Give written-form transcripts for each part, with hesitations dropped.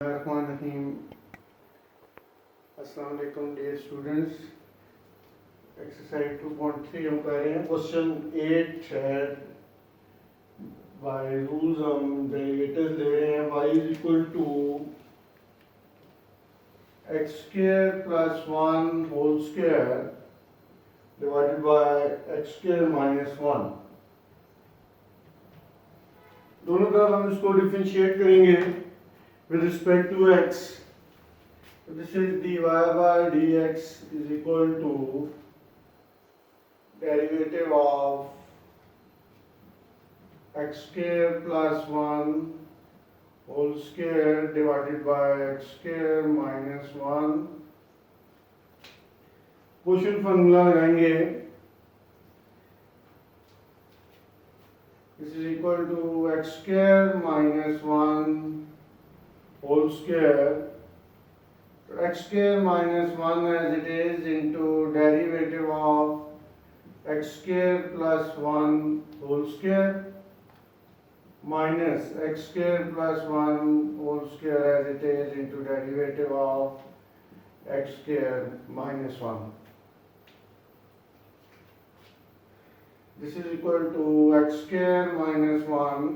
Bismillahirrahmanirrahim. Assalamu alaikum dear students. Exercise 2.3 हम कर रहे हैं. Question 8 है. By rules हम derivatives ले रहे हैं. Y is equal to x square plus 1 whole square divided by x square minus 1. दोनों तरफ हम इसको डिफरेंशिएट करेंगे with respect to x. So this is dy by dx is equal to derivative of x square plus 1 whole square divided by x square minus 1. Question formula लगाएंगे. This is equal to x square minus 1 whole square. So x square minus 1 as it is into derivative of x square plus 1 whole square minus x square plus 1 whole square as it is into derivative of x square minus 1. This is equal to x square minus 1.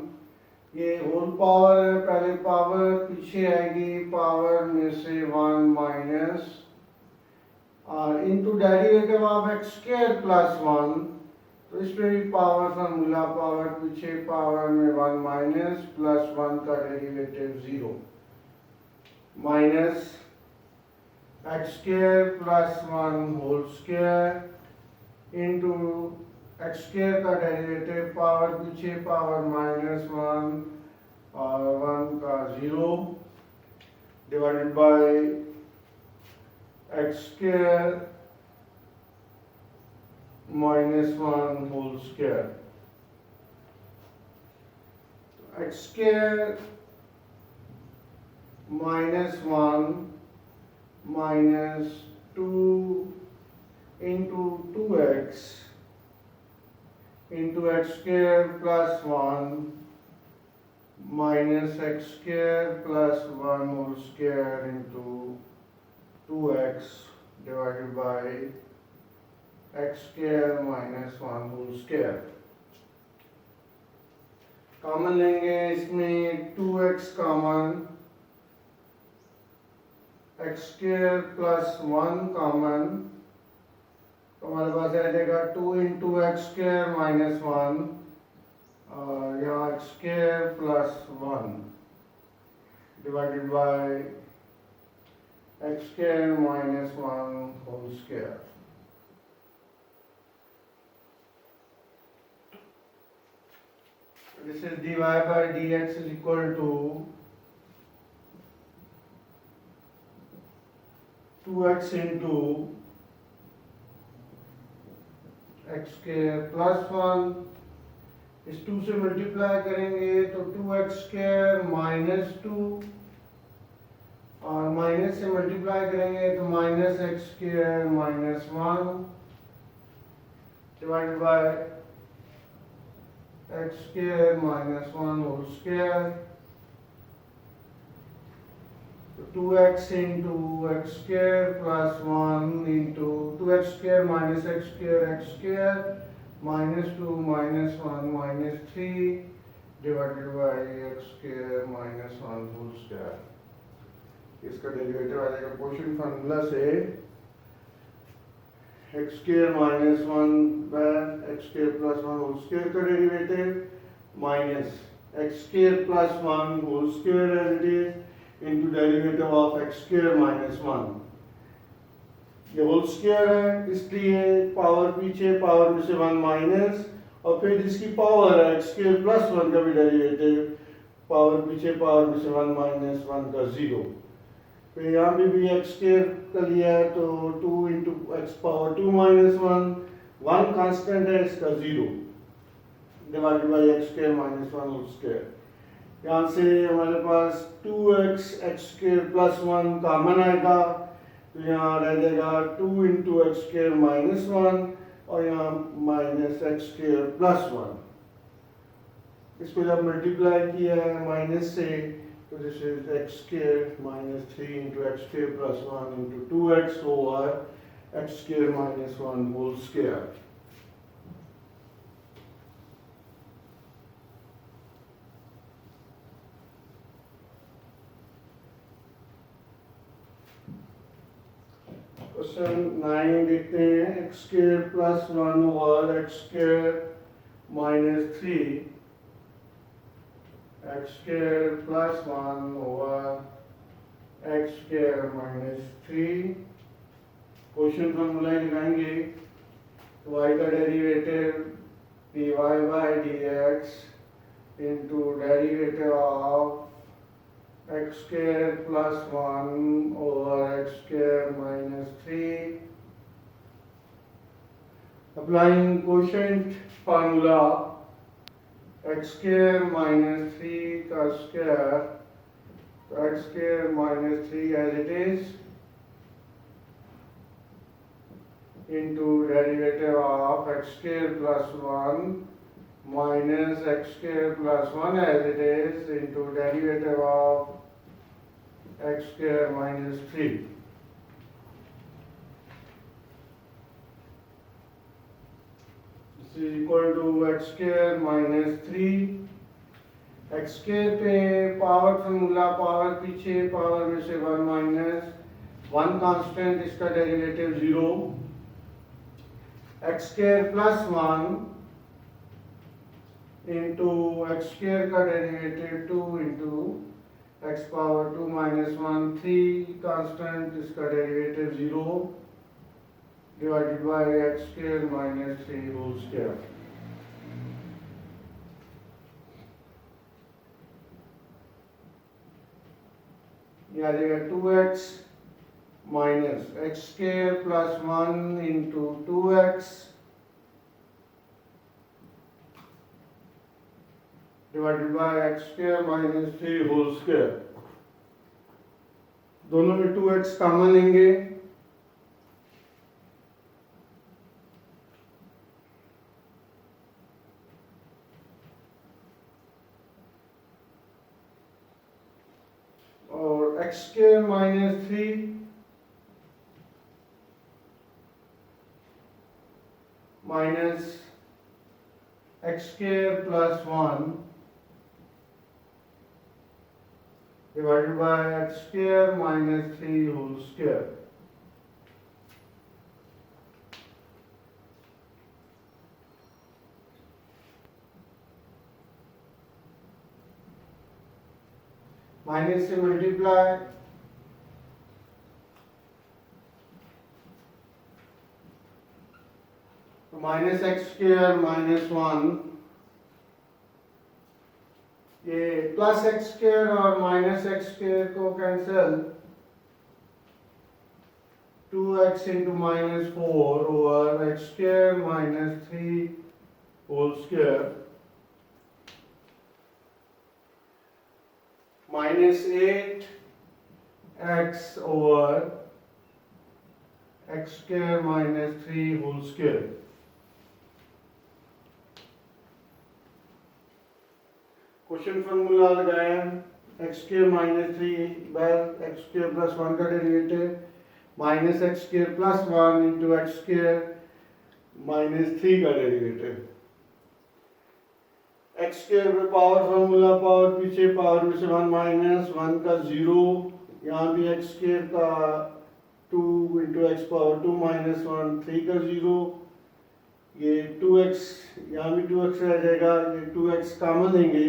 ये whole power है. पहले power पीछे आएगी power में से 1 minus और into derivative of x square plus 1. तो इसमें भी पावर फार्मूला पावर पीछे पावर में 1 माइनस प्लस 1 का derivative 0 minus x square plus 1 whole square into x square का डेरिवेटिव पावर पीछे पावर माइनस 1 और 1 का 0 divided by x square minus 1 whole square. X square minus 1 minus 2 into 2x into x square plus 1 minus x square plus 1 whole square into 2x divided by x square minus 1 whole square. Common लेंगे इसमें 2x common, x square plus 1 common. तो हमारे पास आ जाएगा 2 into x square minus 1 और यहाँ x square plus 1 divided by x square minus 1 whole square. This is dy by dx is equal to 2x into x square plus 1. इस 2 से multiply करेंगे तो 2x square minus 2 और minus से multiply करेंगे तो minus x square minus 1 divided by x square minus 1 whole square. 2x into x square plus 1 into 2x square minus x square minus 2 minus 1 minus 3 divided by x square minus 1 whole square. इसका derivative आ जाएगा question formula से x square minus 1 by x square plus 1 whole square का derivative minus x square plus 1 whole square as it is into derivative of x square minus 1. ये whole square है इसलिए power पीछे power में से 1 minus और फिर इसकी पावर है x स्क्वायर प्लस 1 का भी डेरिवेटिव पावर पीछे पावर में से 1 माइनस 1 का 0. फिर यहाँ भी x स्क्वायर का लिया है तो 2 into x power 2 minus 1 constant है इसका 0 divided by x square minus 1 whole square. यहाँ से हमारे पास 2x x square plus 1 common आएगा तो यहाँ रह जाएगा 2 इंटू एक्स स्क्वायर माइनस 1 और यहाँ माइनस एक्स स्क्वायर प्लस 1. इसको जब मल्टीप्लाई किया है माइनस से So this is x square minus 3 into x square plus 1 into 2x over x square minus 1 whole square. Question 9 देखते हैं x square plus 1 over x square minus 3 x square plus 1 over x square minus 3 question formula लगाएंगे y का derivative dy by dx into derivative of x square plus 1 over x square minus 3. Applying quotient formula x square minus 3 का square, so x square minus 3 as it is into derivative of x square plus 1 minus x square plus 1 as it is into derivative of x square minus 3. This is equal to x square minus 3. x square पे power formula power पीछे power में से 1 minus 1 constant इसका derivative 0 x square plus 1 into x square का derivative 2 into x power 2 minus 1 3 constant इसका derivative 0 divided by x square minus 3 whole square. यहाँ देगा 2x minus x square plus 1 into 2x divided by x square minus 3 whole square. दोनों में 2x common लेंगे और x square minus 3 minus x square plus 1 divided by x square minus 3 whole square. Minus से multiply तो minus x square minus 1 ये plus x square और minus x square को cancel 2x into minus 4 over x square minus 3 whole square minus 8x over x square minus 3 whole square. Question formula लगाया x square minus 3 by x square plus 1 का derivative minus x square plus 1 into x square minus 3 का derivative. X square पे power formula power पीछे power में से 1 minus 1 का 0 यहाँ भी एक्स स्क्वायर का 2 इंटू एक्स पावर 2 माइनस 1 3 का 0 ये 2x यहाँ भी 2x रह जाएगा ये 2x कॉमन लेंगे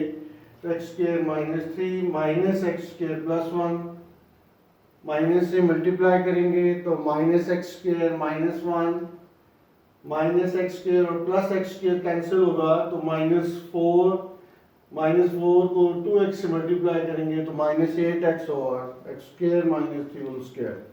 तो x square minus 3 minus x square plus 1 minus से मल्टीप्लाई करेंगे तो minus x square minus 1 minus x square और प्लस एक्स स्क्वायर कैंसिल होगा तो माइनस 4 को 2x से मल्टीप्लाई करेंगे तो माइनस 8x और x square minus 3 whole square.